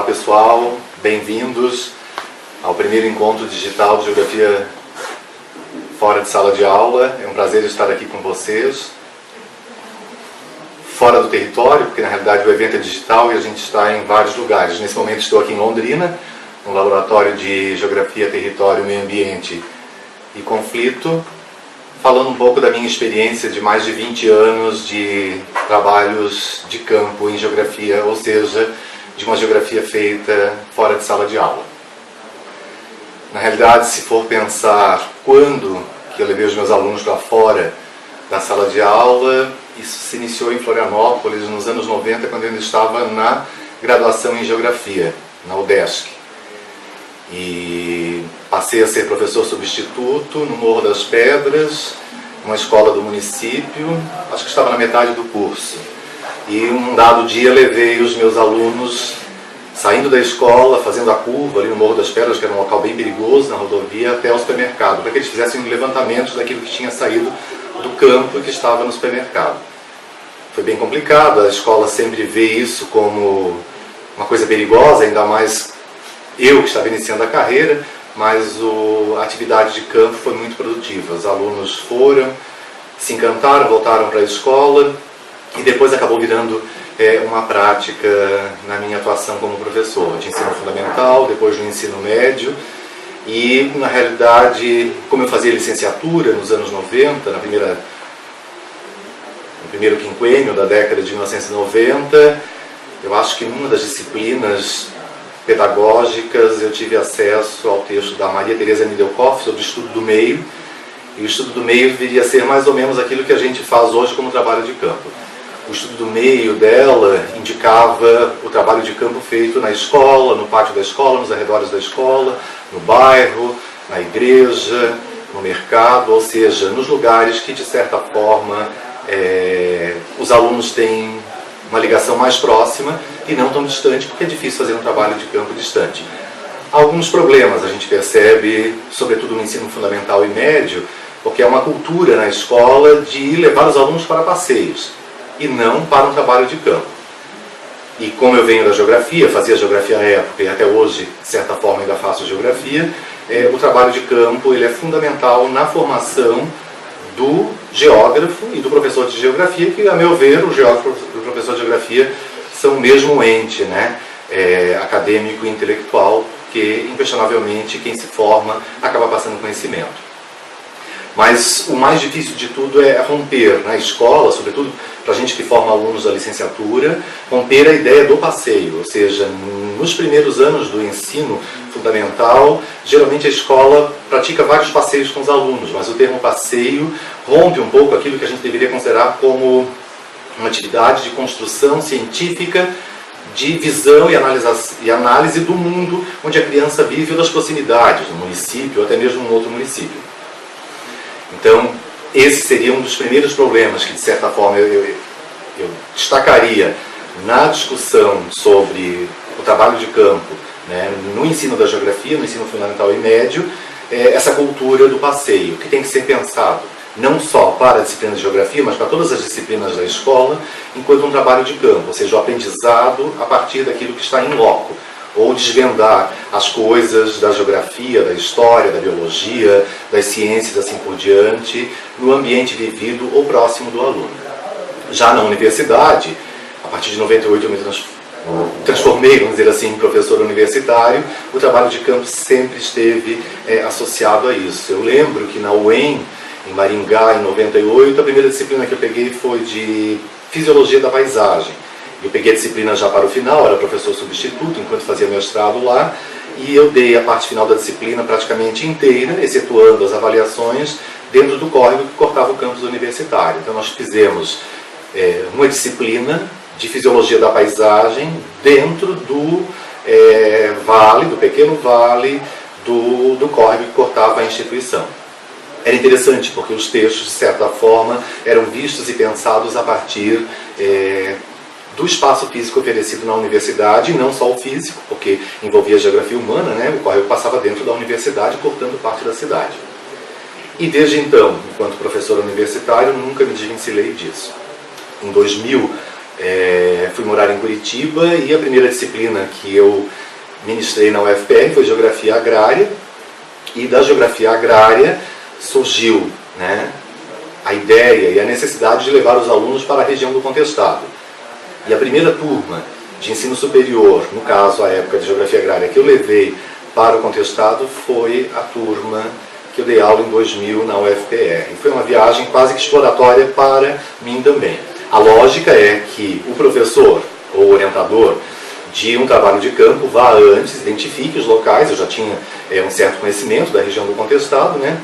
pessoal, bem-vindos ao primeiro encontro digital de Geografia fora de sala de aula. É um prazer estar aqui com vocês, fora do território, porque na realidade o evento é digital e a gente está em vários lugares. Nesse momento estou aqui em Londrina, no Laboratório de Geografia, Território, Meio Ambiente e Conflito, falando um pouco da minha experiência de mais de 20 anos de trabalhos de campo em geografia, ou seja, de uma geografia feita fora de sala de aula. Na realidade, se for pensar quando que eu levei os meus alunos para fora da sala de aula, isso se iniciou em Florianópolis nos anos 90, quando eu ainda estava na graduação em geografia, na UDESC. E passei a ser professor substituto no Morro das Pedras, uma escola do município, acho que estava na metade do curso. E um dado dia levei os meus alunos, saindo da escola, fazendo a curva ali no Morro das Pedras, que era um local bem perigoso, na rodovia, até o supermercado, para que eles fizessem levantamentos daquilo que tinha saído do campo e que estava no supermercado. Foi bem complicado, a escola sempre vê isso como uma coisa perigosa, ainda mais eu que estava iniciando a carreira, mas a atividade de campo foi muito produtiva. Os alunos foram, se encantaram, voltaram para a escola e depois acabou virando uma prática na minha atuação como professor de ensino fundamental, depois no ensino médio. E, na realidade, como eu fazia licenciatura nos anos 90, no primeiro quinquênio da década de 1990, eu acho que numa das disciplinas pedagógicas eu tive acesso ao texto da Maria Tereza Nidelkoff sobre o estudo do meio, e o estudo do meio viria a ser mais ou menos aquilo que a gente faz hoje como trabalho de campo. O estudo do meio dela indicava o trabalho de campo feito na escola, no pátio da escola, nos arredores da escola, no bairro, na igreja, no mercado, ou seja, nos lugares que de certa forma os alunos têm uma ligação mais próxima e não tão distante, porque é difícil fazer um trabalho de campo distante. Alguns problemas a gente percebe, sobretudo no ensino fundamental e médio, porque é uma cultura na escola de levar os alunos para passeios e não para um trabalho de campo. E como eu venho da geografia, fazia geografia à época e até hoje, de certa forma, ainda faço geografia, o trabalho de campo ele é fundamental na formação do geógrafo e do professor de geografia, que, a meu ver, o geógrafo e o professor de geografia são o mesmo ente, né? Acadêmico e intelectual, que, inquestionavelmente, quem se forma acaba passando conhecimento. Mas o mais difícil de tudo é romper na escola, sobretudo para a gente que forma alunos da licenciatura, romper a ideia do passeio, ou seja, nos primeiros anos do ensino fundamental, geralmente a escola pratica vários passeios com os alunos, mas o termo passeio rompe um pouco aquilo que a gente deveria considerar como uma atividade de construção científica, de visão e análise do mundo onde a criança vive ou das proximidades, no município ou até mesmo em outro município. Então, esse seria um dos primeiros problemas que, de certa forma, eu destacaria na discussão sobre o trabalho de campo, né, no ensino da geografia, no ensino fundamental e médio, essa cultura do passeio, que tem que ser pensado não só para a disciplina de geografia, mas para todas as disciplinas da escola, enquanto um trabalho de campo, ou seja, o aprendizado a partir daquilo que está em loco, ou desvendar as coisas da geografia, da história, da biologia, das ciências, assim por diante, no ambiente vivido ou próximo do aluno. Já na universidade, a partir de 98 eu me transformei, vamos dizer assim, em professor universitário, o trabalho de campo sempre esteve associado a isso. Eu lembro que na UEM, em Maringá, em 98, a primeira disciplina que eu peguei foi de Fisiologia da Paisagem. Eu peguei a disciplina já para o final, era professor substituto, enquanto fazia mestrado lá, e eu dei a parte final da disciplina praticamente inteira, excetuando as avaliações, dentro do córrego que cortava o campus universitário. Então nós fizemos uma disciplina de Fisiologia da Paisagem dentro do vale, do pequeno vale, do córrego que cortava a instituição. Era interessante, porque os textos, de certa forma, eram vistos e pensados a partir do espaço físico oferecido na universidade, e não só o físico, porque envolvia a geografia humana, né? O córrego passava dentro da universidade, cortando parte da cidade. E desde então, enquanto professor universitário, nunca me desvencilhei disso. Em 2000, fui morar em Curitiba e a primeira disciplina que eu ministrei na UFPR foi Geografia Agrária, e da Geografia Agrária surgiu, né, a ideia e a necessidade de levar os alunos para a região do Contestado. E a primeira turma de ensino superior, no caso a época de Geografia Agrária, que eu levei para o Contestado foi a turma que eu dei aula em 2000 na UFPR. E foi uma viagem quase que exploratória para mim também. A lógica é que o professor ou orientador de um trabalho de campo vá antes, identifique os locais. Eu já tinha um certo conhecimento da região do Contestado, né?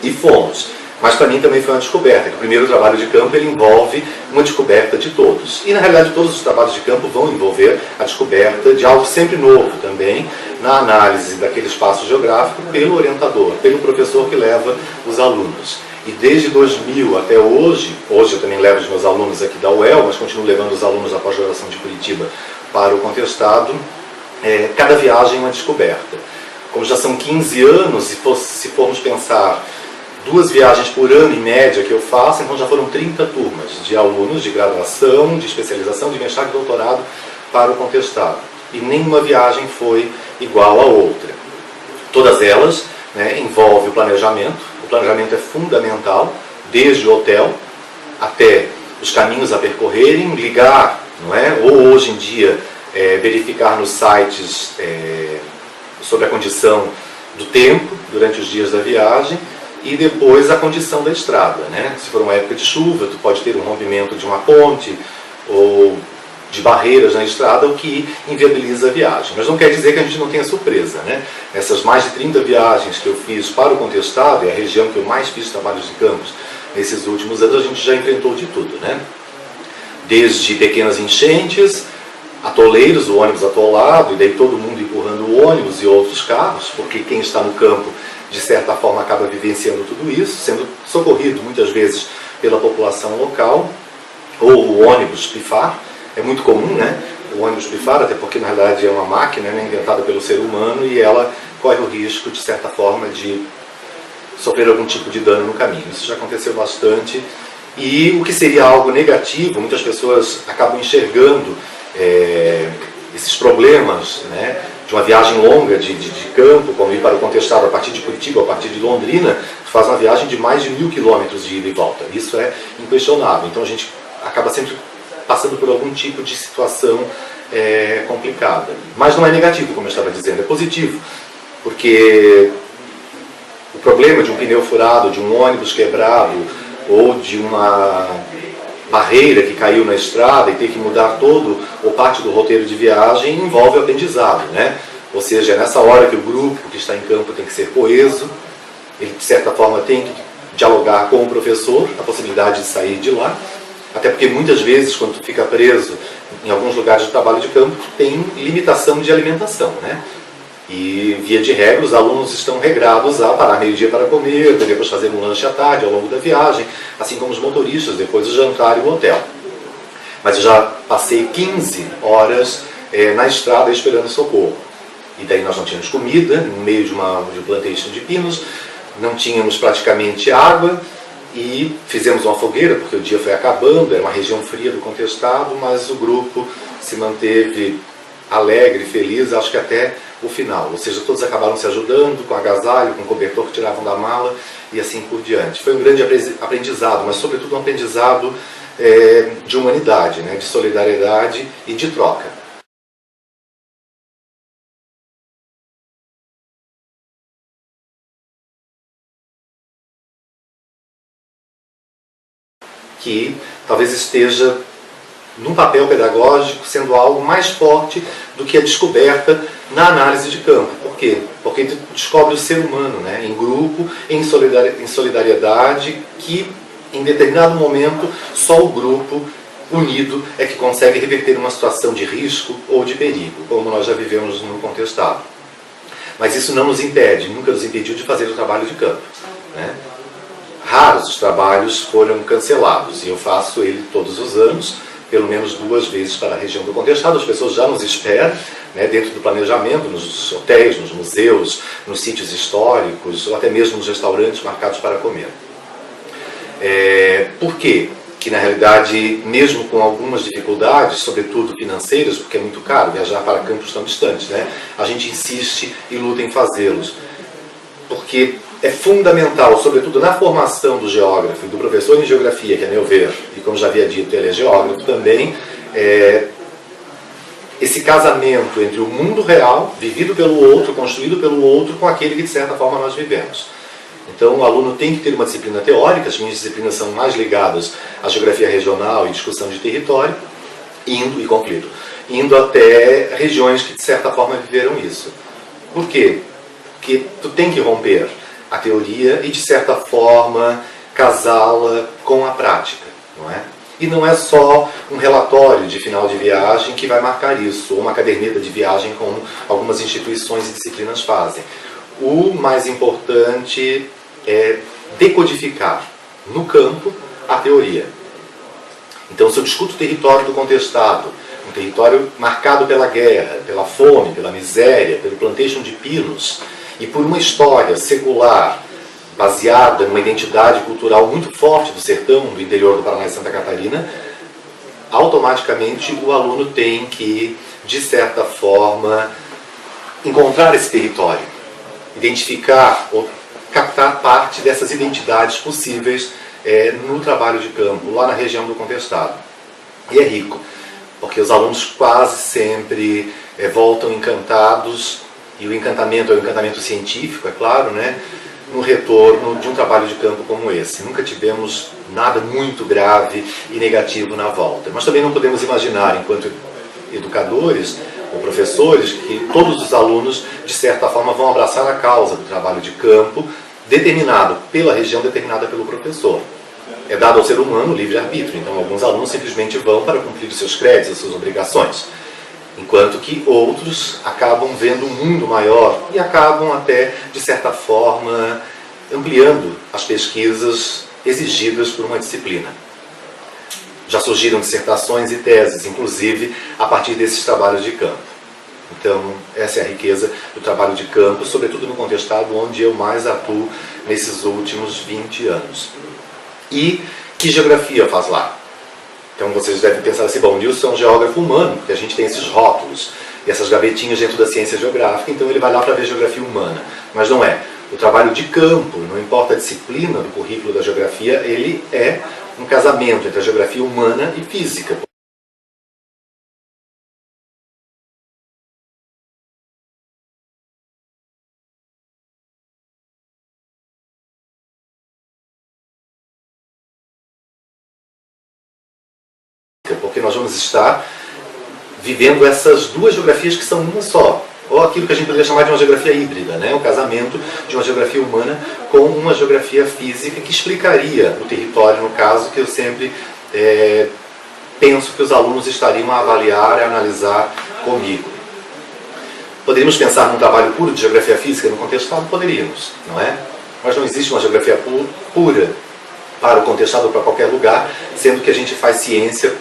E fomos. Mas para mim também foi uma descoberta, que o primeiro trabalho de campo ele envolve uma descoberta de todos. E na realidade todos os trabalhos de campo vão envolver a descoberta de algo sempre novo também, na análise daquele espaço geográfico pelo orientador, pelo professor que leva os alunos. E desde 2000 até hoje eu também levo os meus alunos aqui da UEL, mas continuo levando os alunos da pós-graduação de Curitiba para o Contestado, cada viagem é uma descoberta. Como já são 15 anos, se formos pensar 2 viagens por ano em média que eu faço, então já foram 30 turmas de alunos de graduação, de especialização, de mestrado e doutorado para o Contestado. E nenhuma viagem foi igual à outra. Todas elas, né, envolvem o planejamento. O planejamento é fundamental, desde o hotel até os caminhos a percorrerem, ligar, não é? Ou hoje em dia verificar nos sites sobre a condição do tempo durante os dias da viagem, e depois a condição da estrada, né? Se for uma época de chuva, tu pode ter um rompimento de uma ponte ou de barreiras na estrada, o que inviabiliza a viagem. Mas não quer dizer que a gente não tenha surpresa, né? Essas mais de 30 viagens que eu fiz para o Contestado, e a região que eu mais fiz trabalhos de campos nesses últimos anos, a gente já enfrentou de tudo, né? Desde pequenas enchentes, atoleiros, o ônibus atolado, e daí todo mundo empurrando o ônibus e outros carros, porque quem está no campo de certa forma acaba vivenciando tudo isso, sendo socorrido muitas vezes pela população local, ou o ônibus pifar, é muito comum, né? O ônibus pifar, até porque na realidade é uma máquina, né, inventada pelo ser humano, e ela corre o risco, de certa forma, de sofrer algum tipo de dano no caminho. Isso já aconteceu bastante, e o que seria algo negativo, muitas pessoas acabam enxergando esses problemas, né, de uma viagem longa de campo, como ir para o Contestado a partir de Curitiba, a partir de Londrina, faz uma viagem de mais de 1000 quilômetros de ida e volta. Isso é inquestionável. Então a gente acaba sempre passando por algum tipo de situação complicada. Mas não é negativo, como eu estava dizendo, é positivo. Porque o problema de um pneu furado, de um ônibus quebrado, ou de uma barreira que caiu na estrada e ter que mudar todo ou parte do roteiro de viagem envolve aprendizado, né? Ou seja, é nessa hora que o grupo que está em campo tem que ser coeso, ele de certa forma tem que dialogar com o professor, a possibilidade de sair de lá, até porque muitas vezes quando tu fica preso em alguns lugares de trabalho de campo, tem limitação de alimentação, né? E, via de regra, os alunos estão regrados a parar meio-dia para comer, depois fazer um lanche à tarde ao longo da viagem, assim como os motoristas, depois o jantar e o hotel. Mas eu já passei 15 horas na estrada esperando socorro. E daí nós não tínhamos comida, no meio de um plantation de pinos, não tínhamos praticamente água, e fizemos uma fogueira, porque o dia foi acabando, era uma região fria do Contestado, mas o grupo se manteve alegre, feliz, acho que até o final. Ou seja, todos acabaram se ajudando com agasalho, com cobertor que tiravam da mala e assim por diante. Foi um grande aprendizado, mas sobretudo um aprendizado de humanidade, né? De solidariedade e de troca. Que talvez esteja num papel pedagógico sendo algo mais forte do que a descoberta na análise de campo. Por quê? Porque tu descobre o ser humano, né? Em grupo, em solidariedade, que em determinado momento só o grupo unido é que consegue reverter uma situação de risco ou de perigo, como nós já vivemos no Contestado. Mas isso não nos impede, nunca nos impediu de fazer o trabalho de campo, né? Raros os trabalhos foram cancelados, e eu faço ele todos os anos, pelo menos 2 vezes para a região do Contestado. As pessoas já nos esperam, né, dentro do planejamento, nos hotéis, nos museus, nos sítios históricos, ou até mesmo nos restaurantes marcados para comer. Por quê? que na realidade, mesmo com algumas dificuldades, sobretudo financeiras, porque é muito caro viajar para campos tão distantes, né? A gente insiste e luta em fazê-los, porque é fundamental, sobretudo na formação do geógrafo e do professor em geografia, que a meu ver, e como já havia dito, ele é geógrafo também, esse casamento entre o mundo real, vivido pelo outro, construído pelo outro, com aquele que de certa forma nós vivemos. Então o aluno tem que ter uma disciplina teórica, as minhas disciplinas são mais ligadas à geografia regional e discussão de território, indo até regiões que de certa forma viveram isso. Por quê? Porque tu tem que romper a teoria e de certa forma casá-la com a prática, não é? E não é só um relatório de final de viagem que vai marcar isso, ou uma caderneta de viagem como algumas instituições e disciplinas fazem. O mais importante é decodificar no campo a teoria. Então, se eu discuto o território do contestado, um território marcado pela guerra, pela fome, pela miséria, pelo plantation de pinos, e por uma história secular baseada numa identidade cultural muito forte do sertão, do interior do Paraná e Santa Catarina, automaticamente o aluno tem que, de certa forma, encontrar esse território, identificar ou captar parte dessas identidades possíveis no trabalho de campo, lá na região do contestado. E é rico, porque os alunos quase sempre voltam encantados, e o encantamento é o encantamento científico, é claro, né? No retorno de um trabalho de campo como esse. Nunca tivemos nada muito grave e negativo na volta. Mas também não podemos imaginar, enquanto educadores ou professores, que todos os alunos, de certa forma, vão abraçar a causa do trabalho de campo, determinado pela região, determinada pelo professor. É dado ao ser humano o livre-arbítrio, então alguns alunos simplesmente vão para cumprir os seus créditos, as suas obrigações, enquanto que outros acabam vendo um mundo maior e acabam até, de certa forma, ampliando as pesquisas exigidas por uma disciplina. Já surgiram dissertações e teses, inclusive, a partir desses trabalhos de campo. Então, essa é a riqueza do trabalho de campo, sobretudo no contestado, onde eu mais atuo nesses últimos 20 anos. E que geografia faz lá? Então vocês devem pensar assim, bom, o Nilson é um geógrafo humano, porque a gente tem esses rótulos e essas gavetinhas dentro da ciência geográfica, então ele vai lá para ver geografia humana. Mas não é. O trabalho de campo, não importa a disciplina do currículo da geografia, ele é um casamento entre a geografia humana e física. Porque nós vamos estar vivendo essas duas geografias que são uma só, ou aquilo que a gente poderia chamar de uma geografia híbrida, né? O casamento de uma geografia humana com uma geografia física que explicaria o território, no caso, que eu sempre penso que os alunos estariam a avaliar e a analisar comigo. Poderíamos pensar num trabalho puro de geografia física no contestado? Poderíamos, não é? Mas não existe uma geografia pura para o contestado ou para qualquer lugar, sendo que a gente faz ciência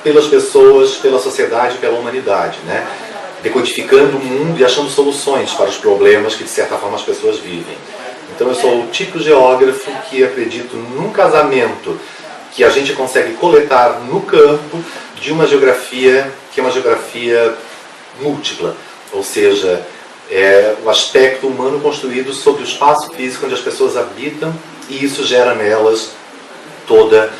pelas pessoas, pela sociedade, pela humanidade, né? Decodificando o mundo e achando soluções para os problemas que de certa forma as pessoas vivem. Então eu sou o tipo de geógrafo que acredito num casamento que a gente consegue coletar no campo de uma geografia que é uma geografia múltipla, ou seja, é o aspecto humano construído sobre o espaço físico onde as pessoas habitam, e isso gera nelas toda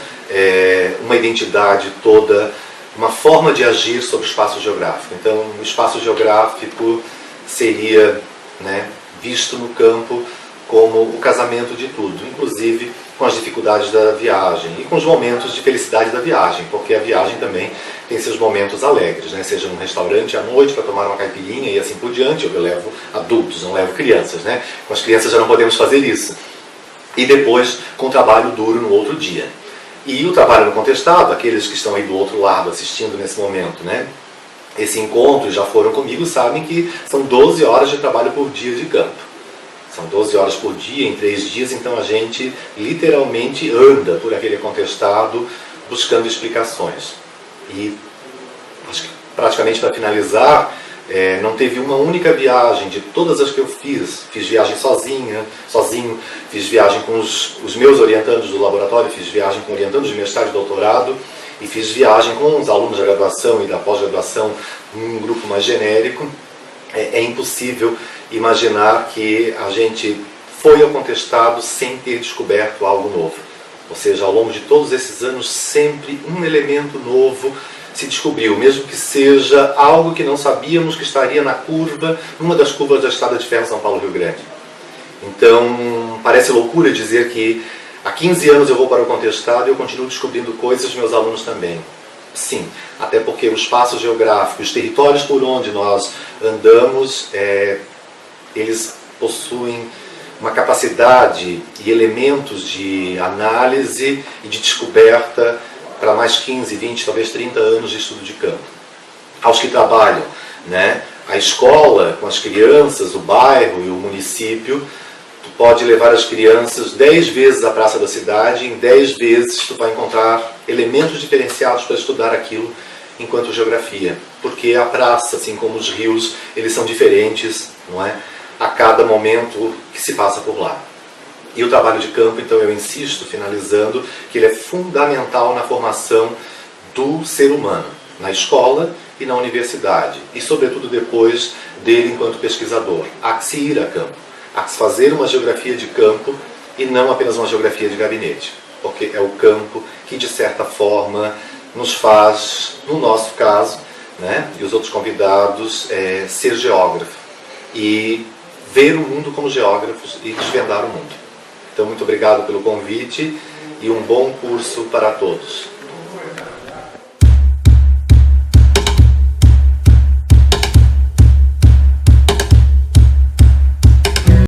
uma identidade, toda uma forma de agir sobre o espaço geográfico. Então, o espaço geográfico seria, né, visto no campo como o casamento de tudo, inclusive com as dificuldades da viagem e com os momentos de felicidade da viagem, porque a viagem também tem seus momentos alegres, né? Seja num restaurante à noite para tomar uma caipirinha e assim por diante. Eu levo adultos, não levo crianças, né? Com as crianças já não podemos fazer isso. E depois com trabalho duro no outro dia. E o trabalho no contestado, aqueles que estão aí do outro lado assistindo nesse momento, né? Esse encontro já foram comigo, sabem que são 12 horas de trabalho por dia de campo. São 12 horas por dia, em 3 dias, então a gente literalmente anda por aquele contestado buscando explicações. E acho que praticamente para finalizar, Não teve uma única viagem de todas as que eu fiz viagem sozinho, fiz viagem com os meus orientandos do laboratório, fiz viagem com orientandos de mestrado e doutorado, e fiz viagem com os alunos da graduação e da pós-graduação num grupo mais genérico. É impossível imaginar que a gente foi ao contestado sem ter descoberto algo novo. Ou seja, ao longo de todos esses anos, sempre um elemento novo se descobriu, mesmo que seja algo que não sabíamos que estaria na curva, numa das curvas da Estrada de Ferro São Paulo-Rio Grande. Então, parece loucura dizer que há 15 anos eu vou para o contestado e eu continuo descobrindo coisas, meus alunos também. Sim, até porque o espaço geográfico, os territórios por onde nós andamos, eles possuem uma capacidade e elementos de análise e de descoberta para mais 15, 20, talvez 30 anos de estudo de campo. Aos que trabalham, né? A escola com as crianças, o bairro e o município, tu pode levar as crianças 10 vezes à praça da cidade, e em 10 vezes tu vai encontrar elementos diferenciados para estudar aquilo enquanto geografia. Porque a praça, assim como os rios, eles são diferentes, não é? A cada momento que se passa por lá. E o trabalho de campo, então, eu insisto, finalizando, que ele é fundamental na formação do ser humano, na escola e na universidade, e sobretudo depois dele enquanto pesquisador. Há que se ir a campo, há que se fazer uma geografia de campo e não apenas uma geografia de gabinete, porque é o campo que, de certa forma, nos faz, no nosso caso, né, e os outros convidados, ser geógrafo e ver o mundo como geógrafos e desvendar o mundo. Então, muito obrigado pelo convite e um bom curso para todos.